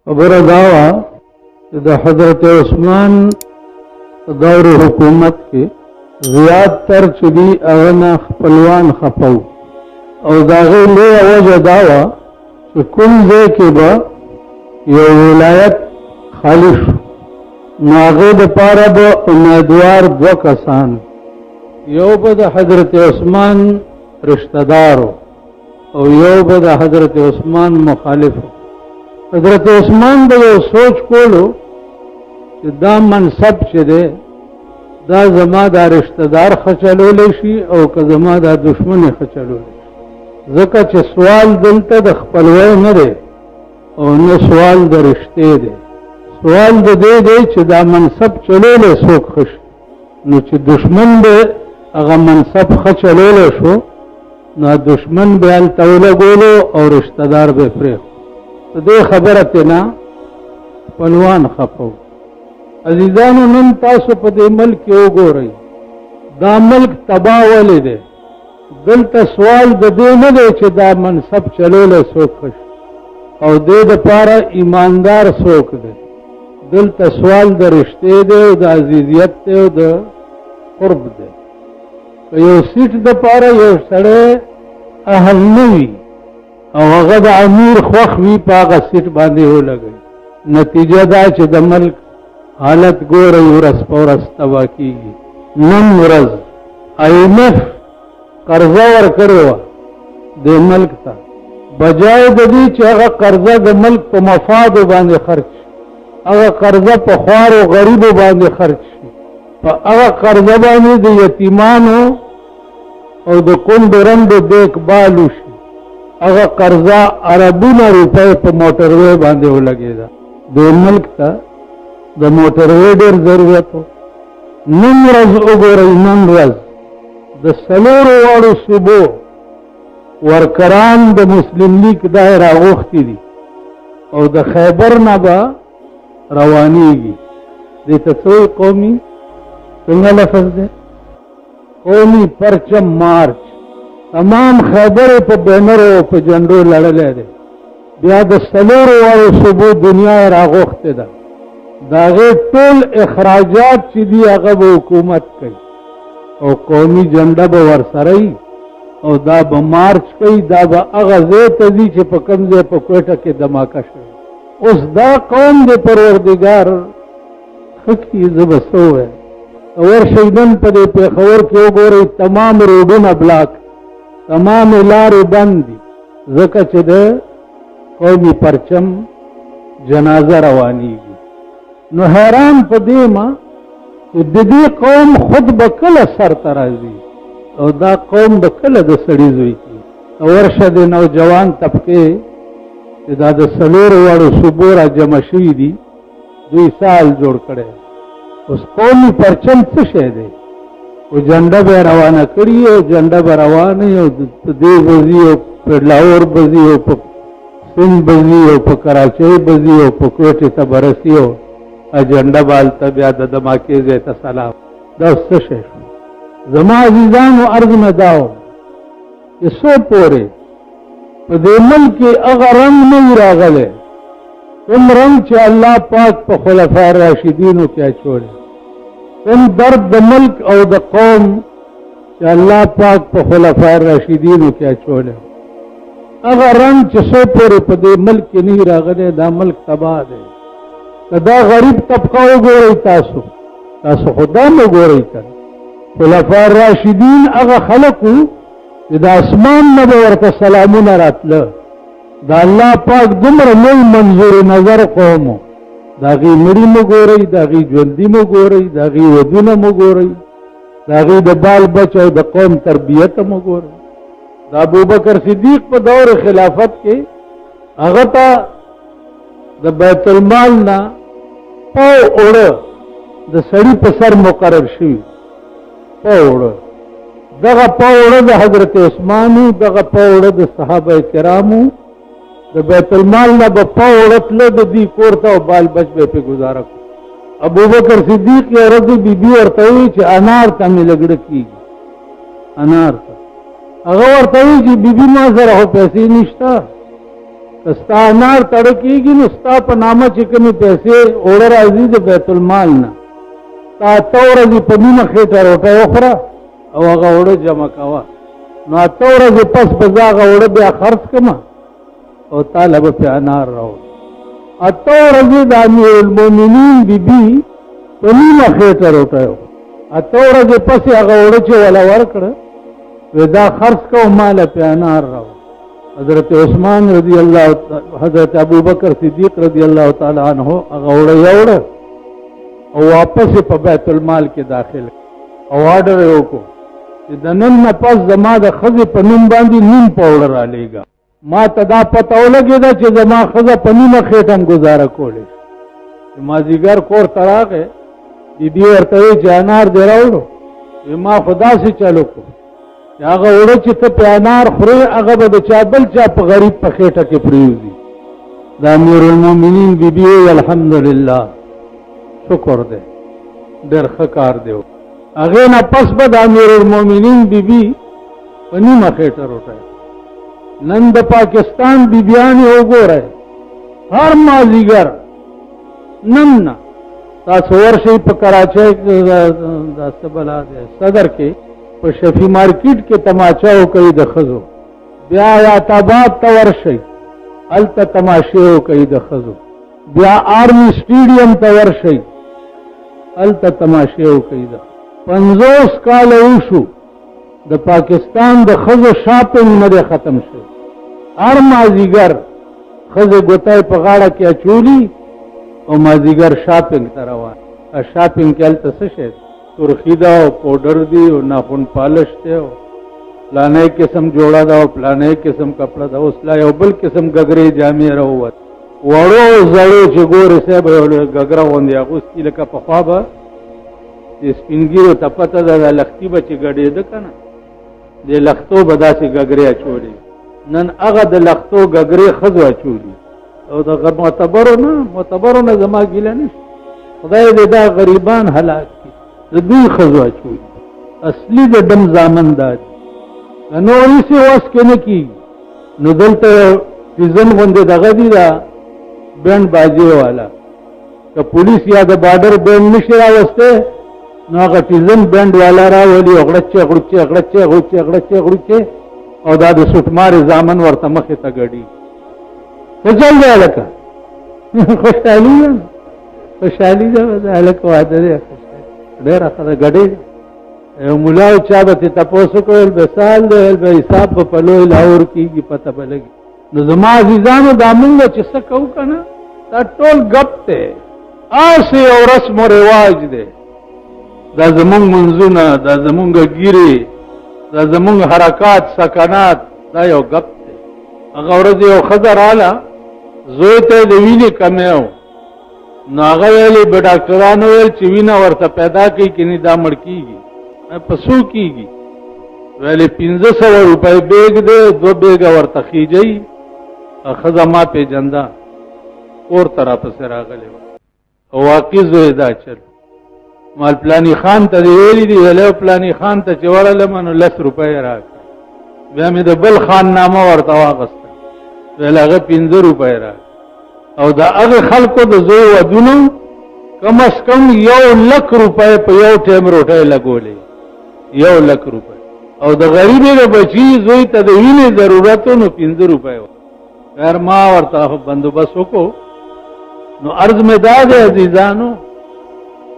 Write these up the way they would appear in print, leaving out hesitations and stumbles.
خبره دا وه چې د حضرت عثمان په دور حکومت کې زیات تر چې دي هغه نه خپلوان خفه وو او د هغې لویه وجه دا وه چې کوم ځای کې به یو ولایت خالي شو نو هغې دپاره به امیدوار دوه کسان یو به د حضرت عثمان رشته دارو او یو به د حضرت عثمان مخالف حضرت عثمان به یو سوچ کولو چې دا منصب چې دی دا زما دا رشته دار خچلولی شي او که زما دا دشمن یې خچلولی شي ځکه چې سوال دلته د خپلوۍ نه دی او نه سوال د رشتې دی سوال د دې دی چې دا منصب چلولی څوک ښه شي نو چې دشمن به هغه منصب ښه چلولی شو نو دشمن به هلته ولګولو او رشته دار به پرېښود د دې خبره ته نه خپلوان خفه عزیزانو نن تاسو په دې ملک کې وګورئ دا ملک تباه ولې دی دلته سوال د دې نه دی چې دا منصب چلولی څوک ښه شي او دې دپاره ایماندار څوک دی دلته سوال د رشتې دی او د عزیزیت دی او د قرب دی که یو سیټ دپاره یو سړی اهل نه وي او هغه د امیر خوښ وي په هغه سیټ باندې ولګوي نتیجه دا چې د ملک حالت ګورئ ورځ په ورځ تباه کېږي نن ورځ IMF قرضه ورکړې وه دې ملک ته بجای د دې چې هغه قرضه د ملک په مفادو باندې خرچ شي هغه قرضه په خوارو غریبو باندې خرچ شي په هغه قرضه باندې د یتیمانو او د کونډو رنډو دیکبال وشي هغه قرضه اربونه روپۍ په موټروی باندې ولګېده دې ملک ته د موټروی ډېر ضرورت و نن ورځ وګورئ نن ورځ د څلورو واړو صوبو ورکران د مسلم لیگ دا یې راغوښتي دي او د خیبر نه به روانېږي دې ته څه وایي قومي څنګه لفظ دی قومي پرچم مارچ تمام خیبر په بینرو او په جنډو لړلی دی بیا د څلورو واړو صوبو دنیا یې راغوښتې ده د هغې ټول اخراجات چې دي هغه به حکومت کوي او قومي جنډه به ورسره وي او دا به مارچ کوي دا به هغه ځای ته ځي چې په کوم ځای په کوټه کې دماکه شوی اوس دا قوم د پروردګار ښه کړي زه به څه ووایم ورشئ نن په دې پېښور کې وګورئ تمام روډونه بلاک تمامې لارې بند دي ځکه چې د قومي پرچم جنازه روانېږي نو حیران په دې ما چې د دې قوم خود به کله سر ته راځي او دا قوم به کله د سړي زوی کړي ورشه د نوجوان طبقې چې دا د څلورو واړو صوبو را جمع شوي دي دوی سال جوړ کړی اوس قومي پرچم څه شی دی او جنډه به یې روانه کړي او جنډه به روانه وي او په دې به ځي او په لاهور به ځي او په سند به ځي او په کراچۍ به ځي او په کوټې ته به رسي او جنډه به هلته بیا د دماکې ځای ته سلام دا اوس څه شی شو زما عزیزانو عرض مې دا و چې څو پورې په دې ملک کې هغه رنګ نه وي راغلی کوم رنګ چې الله پاک په خلفاء راشدینو کې اچولی کوم درد د ملک او د قوم چې الله پاک په خلفاء راشدینو کې اچولی هغه رنګ چې څو پورې په دې ملک کې نه راغلی دا ملک تباه دی که دا غریب طبقه وګورئ تاسو خو دا م وګورئ که خلفاء راشدین هغه خلک وو چې د اسمان نه به ورته سلامونه راتله د الله پاک دومره لوی منظور نظر قوم و د هغې مړي مو ګورئ د هغې ژوندي مو ګورئ د هغې ودونه مو ګورئ د هغې د بال بچ او د قوم تربیت مو ګورئ د ابوبکر صدیق په دور خلافت کې هغه ته د بیت المال نه پاو اوړه د سړي په سر مقرر شوي پاو اوړه دغه پاو اوړه د حضرت عثمانو دغه پاو اوړه د صحابه کرامو د بیت المال نه به پاو اوړه تله د دې کور ته او بال بچ به پې ګزاره کړو ابوبکر صدیق یو ورځ بیبي ورته وایي چې انار ته مې لګړه کېږي انار ته هغه ورته وایي چې بیبي ما سره خو پیسې نشته ستا انار تړه کېږي نو ستا په نامه چې کومې پیسې اوړه راځي د بیت المال نه تا اته ورځې په نیمه خېټه روټۍ وخوره او هغه اوړه جمع کوه نو اته ورځې پس به زه هغه اوړه بیا خرڅ کړمه او تاله به پې انار راوړي اته ورځې د امیرالمؤمنین بیبي په نیمه خېټه روټۍ وخوره اته ورځې پسې هغه اوړه چې وله ورکړه وی دا خرڅ کوه ماله پې انار راوړه حضرت عثمان رضی اللہ حضرت ابو بکر صدیق رضی اللہ تعالی عنہ هغه اوړه یوړه او واپس په بیت المال کې داخل او آرډر یې وکړو چې د نن نه پس زما د ښځې په نوم باندې نیم پوړه رالیږه ما ته دا پته ولګېده چې زما ښځه په نیمه خېټه هم ګزاره کولی شي مازدیګر کور ته راغی بیبي ورته وایي چې انار دې راوړو وی ما خو داسې چل وکړو چې هغه اوړه چې ته په انار خورې هغه به د چا بل چا په غریب په خېټه کې پرېوځي د امیرالمؤمنین بیبي وایي الحمدلله شکر دی ډېر ښه کار دی هغې نه پس به د امیرالمؤمنین بیبي په نیمه خېټه روټۍ نن د پاکستان بیبیانې وګورئ هر مازدیګر نن نه تاسو ورشئ په کراچۍ دا څه بلا دی صدر کې په شفی مارکیټ کې تماچا وکوي د ښځو بیا حیات آباد ته ورشئ هلته تماشې وکوي د ښځو بیا آرمی سټیډیم ته ورشئ هلته تماشې وکوي د 50 کاله وشو د پاکستان د ښځو شاپنګ نه دی ختم شوی هر مازدیګر ښځې ګوتی په غاړه کې اچولي او مازدیګر شاپنګ ته روان شاپنګ کې هلته څه شی سرخی دا او پاؤډر دی او ناخن پالش دی او پلانې قسم جوړه دا او پلانې قسم کپڑا دا اوس لا یو بل قسم غګرې جامې راووت وړو زړو چې ګورې صاحب یو غګره غوندې اغوستي لکه پخوا به چې سپینګیرو ته پته ده دا لښتي به چې ګډېده که نه د لښتو به داسې غګرې اچولې نن هغه د لښتو غګرې ښځو اچولي او د معتبرو نه زما ګیله نشته خدای دې دا غریبان هلاک کړي د دوی ښځو اچولي اصلي د ډم زامن دا دي د نور هېڅې وس کې نه کېږي نو دلته سیزن غوندې دغه دي دا بینډ بازي والا که پولیس یا د بارډر بینډ نشي راوستی نو هغه ټیزن بینډ والا راولي او غړچې غړچې غړچې غړچې غړچې غړچې او دا د سوټمارې زامن ورته مخې ته ګډي څه چل دی هلکه خوشحالي ده خوشحالي ده هلکه واده دی ډېره ښه ده ګډې ده یو ملا او چا به ترې تپوس وکړل به سال دی ویل به حساب به په لوی لاهور کېږي پته به لګي نو زما عزیزانو دا مونږ چې څه کوو که نه دا ټول ګپ دی آسې یو رسم و رواج دی دا زمونږ منځونه دا زمونږ ګیرې دا زمونږ حرکات سکنات دا یو ګپ دی هغه ورځ یو ښځه راله زوی ته د وینې کمی و نو هغه ویلې به ډاکټرانو ویل چې وینه ورته پیدا کوي که نه دا مړ کېږي په څو کېږي ویلې 500 روپۍ بیګ دی 2 بیګه ورته خیجئ ښځه ما پېژنده کور ته راپسې راغلی وه او واقع زوی دا چل مال پلاني خان ته دې ویلي دي ویلی پلاني خان ته چې ورغلم نو 10 روپۍ راکړه بیا مې د بل خان نامه ورته واغسته ویل هغه 15 روپۍ راکړه او د هغې خلکو د زوی ودونو کم از کم 1,00,000 روپۍ په یو ټایم روټۍ لګولې 1,00,000 روپۍ او د غریبې د بچي زوی ته د وینې ضرورت نو 15 روپۍ وه خیر ما ورته بندوبست وکړو نو عرض مې دا دی عزیزانو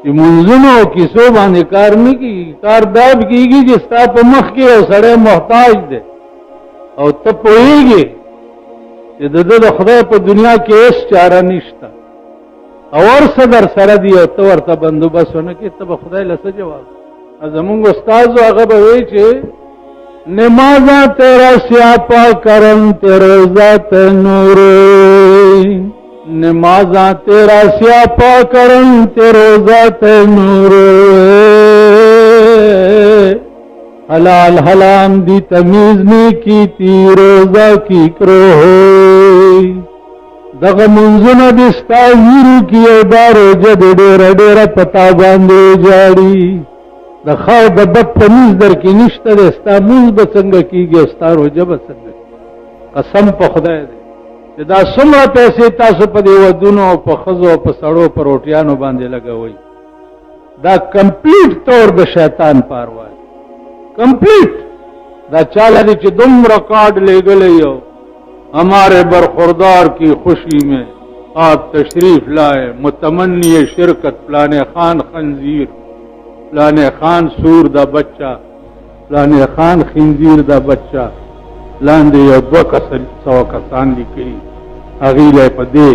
چې منځونو او کیسو باندې کار نه کېږي کار دا کېږي چې ستا په مخ کې یو سړی محتاج دی او ته پوهېږې چې د ده د خدای په دنیا کې هېڅ چاره نشته او ورڅه در سره دي او ته ورته بندوبست ونه کړې ته به خدای له څه جواب زمونږ استاد هغه به وایي چې نمازاں تیرا سیاپا کرم تیرے ذات نور نمازاں تیرا سیاپا کرم تیرے ذات نور حلال حلام دی تمیز میں کی تی روزہ کی کرو دغ منزن دستا ویرو کی ادارو جد ډیر ډیر پتا باندې جاړي د خو د بد تمیز در کې نشته د ستا مونږ به څنګه کېږي او ستا روژه به څنګه قسم په خدای دی چې دا څومره پیسې تاسو په دې ودونو او په ښځو او په سړو په روټیانو باندې لګوئ دا کمپلیټ طور د شیطان پاروا کمپلیٹ دا چاله دی چې دومره کارډ لېږلی یو ہمارے برخوردار کی خوشی میں آپ تشریف لائے متمنی شرکت فلانے خان خنزیر فلانے خان سور دا بچہ فلانے خان خنزیر دا بچہ لاندې یو 200 کسان لیکلي هغې له په دې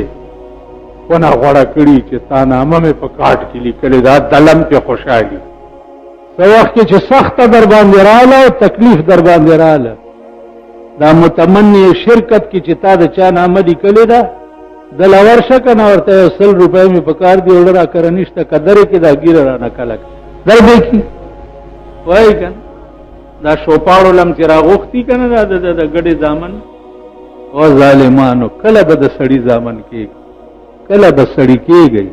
ونه غوړه کړي چې تا نامه مې په کارډ کې لیکلې دا دلم پې خوشحالي څه وخت کې چې سخته در باندې راغله تکلیف در باندې راغله دا متمنی شرکت کې چې تا د چا نامه لیکلې ده دله ورشه که نه ورته یو 100 روپۍ مې په کار دي وړه راکره نشته که درې کې دا ګیره رانه کلک در دی کي وایي که نه دا شوپاړو لم چې راغوښتي که نه دا د ګډې زامن او ظالمانو کله به د سړي زامن کېږي کله به سړي کېږئ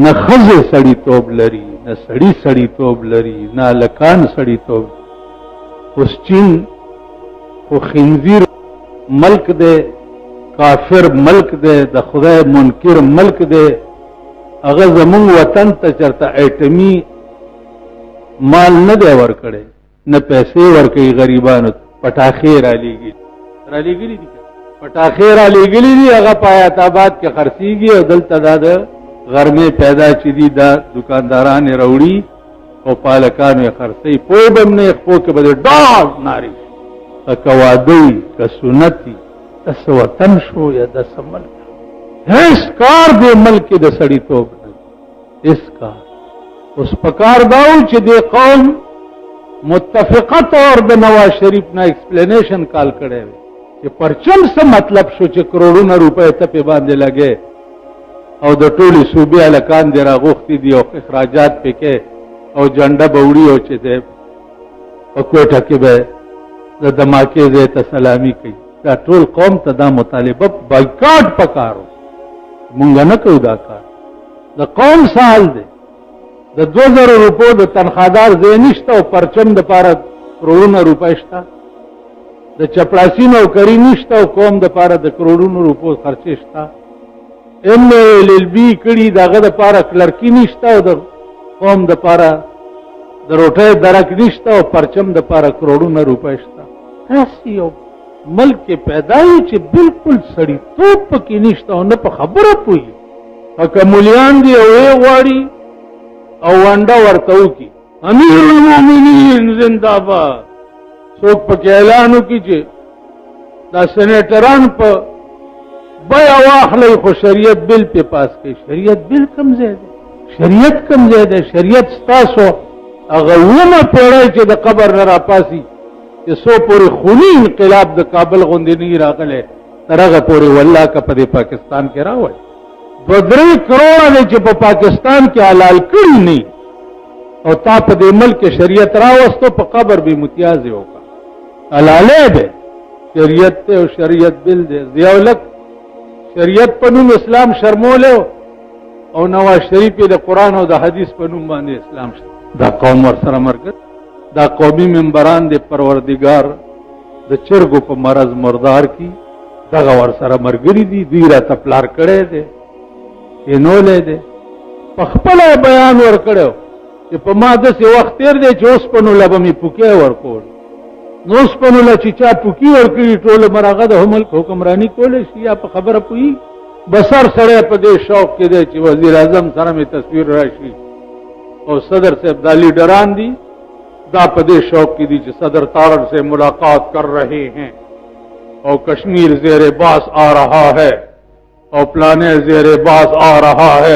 نه ښځې سړیتوب لري نه سړي سړیتوب لري نه هلکان سړیتوب اوس چین خو خنزیر ملک دی کافر ملک دی د خدای منکر ملک دی هغه زمونږ وطن ته چېرته ایټمي مال نه دی ورکړی نه پیسې ورکوي غریبانو ته پټاخې رالیږلي دي پټاخې رالیږلي دي هغه په حیات آباد کې خرڅېږي او دلته دا د غرمې پیدا چې دي دا دکانداران یې راوړي او پالکانو یې خرڅوي پوه به هم نه خپو کې به د ډاګ نارې که واده که سنتي داسې وطن شو یا داسې ملک هېڅ کار دې ملک کې د سړیتوب نه هېڅ کار اوس په کار دا و چې دې قوم متفقه طور د نواز شریف نه ایکسپلینیشن کال کړی وی چې پرچم څه مطلب شو چې کروڑونه روپۍ ته پې باندې لګې او د ټولې صوبې هلکان دې راغوښتي دي او اخراجات پې کې او جنډه به وړي او چې دی په کوټه کې به د دماکې ځای ته سلامي کوي دا ټول قوم ته دا مطالبه بایکاټ پکارو مونږ نه کوو دا کار د قوم سال دی د 2000 روپو د تنخوادار ځای نشته او پرچم دپاره کروڑونه روپۍ شته د چپړاسي نوکري نشته او قوم دپاره د کروڑونو روپو خرچې شته MLLB کړي د هغه دپاره کلرکي نشته او د قوم دپاره د روټۍ درک نشته او پرچم دپاره کروڑونه روپۍ شته داسې یو ملک کې پیدا یو چې بلکل سړیتوب پکې نشته او نه په خبره پوهېږي که مولیان دي او یې غواړي او ونډه ورته وکړي امیر المؤمنین زنده‌باد څوک پکې اعلان وکړي چې دا سینیټران په بیه واخلئ خو شریعت بل پې پاس کوي شریعت بل کوم ځای دی شریعت کوم ځای دی شریعت ستاسو هغه 9مه پېړۍ چې د قبر نه راپاسي چې څو پورې خوني انقلاب د کابل غوندې نه راغلی تر هغه پورې والله که په دې پاکستان کې راوړي 2-3 کروڑه دی چې په پاکستان کې حلال کړي نه او تا په دې ملک کې شریعت راوستو په قبر به امتیاز یې وکړه حلالی دی شریعت دی او شریعت بل دی ضیاءالحق شریعت په نوم اسلام شرمولی او نواز شریف یې د قرآن او د حدیث په نوم باندې اسلام دا قوم ورسره مرګ دا قومي ممبران د پروردګار د چرګو په مرض مردار کی دغه ورسره مرګري دي دوی راته پلار کړی دی کینولی دی په خپله بیان ورکړی چې په ما داسې وخت تېر دی چې اوسپنو له به مې پوکۍ ورکول نو اوسپنو له چې چا پوکي ورکړي ټول عمر هغه د ملک حکمراني کولی شي یا په خبره پوهېږي بسر سړی په دې شوق کې دی چې وزیر اعظم سره مې تصویر راشي او صدر صاحب دا لیډران دي دا په دې شوق کې دي چې صدر تارڑ سے ملاقات کر رہے ہیں اور کشمیر زیر باس آ رہا ہے اور پلانے زیر باس آ رہا ہے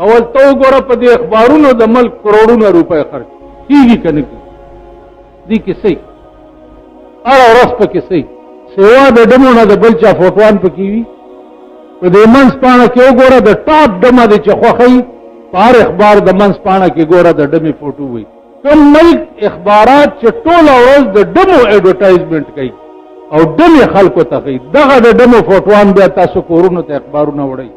اول تو ګوره په دې اخبارونو د ملک کروڑونه روپۍ خرچ کېږي که نه کېږي دي کیسې هره ورځ پکې صحیح سیوا د ډمو نه د بل چا فوټوان پکې وي په دې منځ پاڼه کې وګوره د ټاپ ډمه دی چې خوښوي په هر اخبار د منځ پاڼه کې ګوره د ډمې فوټو وي کوم ملک اخبارات چې ټوله ورځ د ډمو ایډورټایزمنټ کوي او ډمې خلکو ته ښیي دغه د ډمو فوټوان بیا تاسو کورونو ته اخبارونه وړئ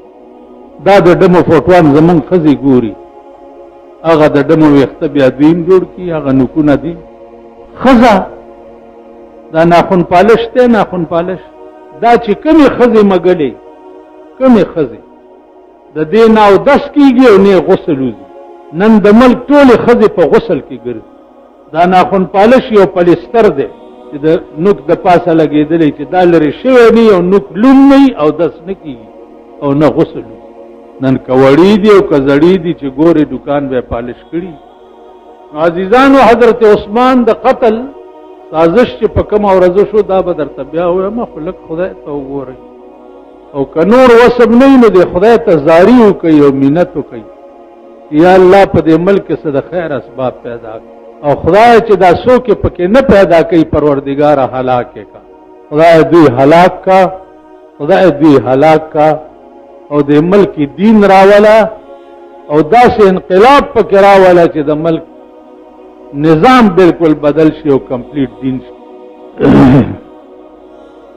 دا د ډمو فوټوان زمونږ ښځې ګوري هغه د ډمو ویښته بیا دویم جوړ کړي هغه نوکونه دي ښځه دا ناخن پالش ته ناخن پالش دا چې کمی خزې مګلې کمی خزې د دې نه اودس کیږي او نه غسل وځي نن د ملک ټولې خزې په غسل کې ګرځي دا ناخن پالش یو پلستر دی چې د نوک د پاسه لګېدلی چې دا لرې شوی نه او نوک لوم نه او دس نه کیږي او نه غسل وځي نن که وړي دي او که زړي دي چې ګورې دکان به پالش کړي عزیزانو حضرت عثمان د قتل سازش چې په کومه ورځ شو دا به درته بیا ووایم خو لږ خدای ته وګورئ او که نور وسب نه وي نو د خدای ته زاري وکړئ او منت وکړئ یا الله په دې ملک کې څه د خیر اسباب پیدا کړي او خدای چې دا څوک یې پکې نه پیدا کوي پروردګاره هلاک یې کا خدای دوی هلاک کا خدای دوی هلاک کا او د ملک دین راولا او داسې انقلاب پکې راولا چې د ملک نظام بالکل بدل شي او کمپلیټ دین شي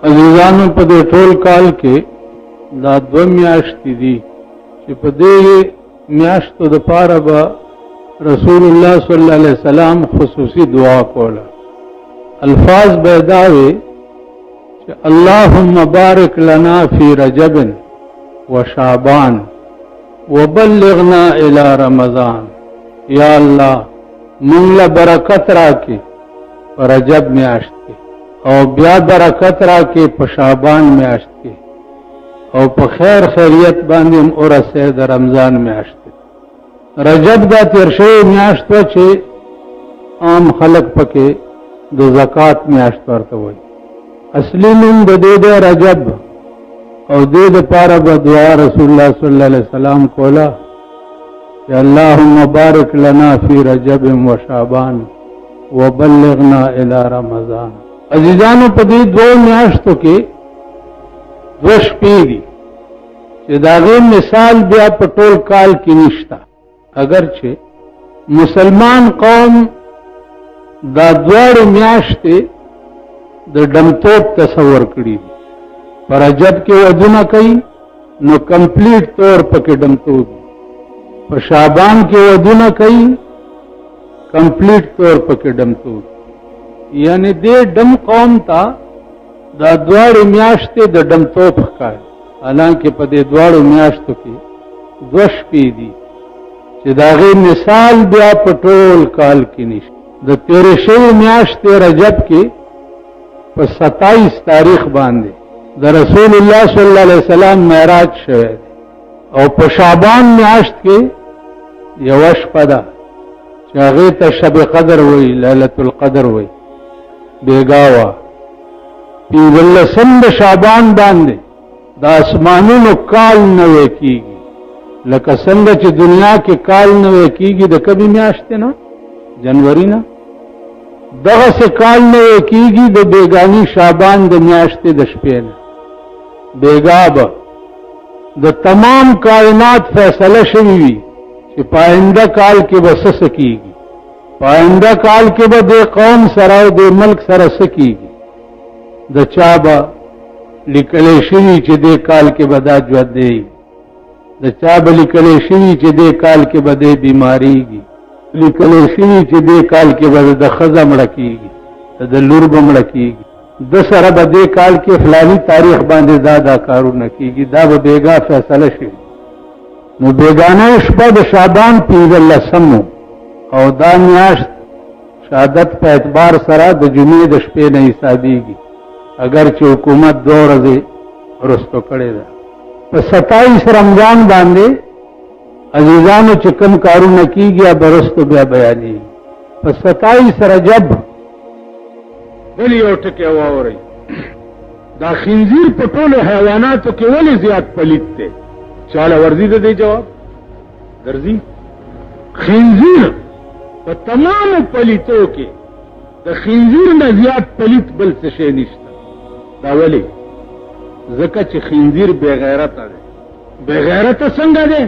عزیزانو په دې ټول کال کې دا 2 میاشتې دي چې په دې میاشتو د پاره به رسول الله صلی الله علیه وسلم خصوصي دعا کوله الفاظ به دا وي چې اللهم بارک لنا فی رجب وشعبان وبلغنا الى رمضان یا الله مونږ له برکت راکې په رجب میاشت کې او بیا برکت راکې په شعبان میاشت کې او په خیر خیریت باندې هم ورسې د رمضان میاشت رجب دا تیر شوی میاشت و چې عام خلق پکې د زکات میاشت ورته وایي اصلي نوم د دې د رجب او دې د پاره به دعا رسول الله صلی الله علیه وسلم کولا یا اللهم بارک لنا فی رجب و شعبان وبلغنا الی رمضان عزیزانو په دې 2 میاشتو کې 2 شپې دي چې دا غي مثال بیا په ټول کال کې نشته اگرچه مسلمان قوم دا 2 میاشتې د ډمتوب تصور کړی پر رجب کې ودونه کوي نو کمپلیټ طور پکې ډمتوب په شعبان کې ودونه کوي کمپلیټ طور پکې ډمتوب یعنی دې ډم قوم ته دا 2 میاشتې د ډمتوب ښکاري حالانکه په دې 2 میاشتو کې 2 شپې دي چې دا غي مثال بیا په ټول کال کې نشته د 13 میاشتې رجب کې په 27 تاریخ باندې د رسول الله صلی الله علیه وسلم معراج شوه او په شعبان میاشت کې یو شپه ده چې هغه ته شب قدر وایي ليله القدر وایي بیګاوا په ولسم د شعبان باندې د اسمانونو کال نوې کیږي لکه څنګه چې دنیا کې کال نوې کیږي د کبي میاشت نه جنوري نه دغه څه کال نوې کیږي د بیګانی شعبان د میاشتې د شپې نه بیګاب د تمام کائنات فیصله شوی وي چې پاینده کال کې وسس کیږي پاینده کال کې به د قوم سره او د ملک سره سکیږي د چا به لیکلې شوی چې د کال کې به دا ژوند دی د چا به لیکلې شوی چې د کال کې به د بیماریږي لیکلې شوی چې د کال کې به د خزه مړ کیږي د لور به مړ کیږي د سره به د کال کې فلاني تاریخ باندې دا کارونه کیږي دا به بیګا فیصله شي نو بیگانه شپه د شعبان 15 او دا میاشت شهادت په اعتبار سره د جمعې د شپې نه حسابيږي اگر چې حکومت 2 ورځې ورستو کړي ده په 27 رمضان باندې عزیزانو چې کوم کارونه کیږي برستو بیا بیانې په 27 رجب بل یو ټکی واوري دا خنزیر په ټولو حیواناتو کې ولې زیات پلیت دی چاله ورزي د دې جواب درځي خنزیر په تمام پلیتو کې د خنزیر نه زیات پلیت بل څه شي نشته دا ولې ځکه چې خنزیر بے غیرت دی بے غیرت څنګه دی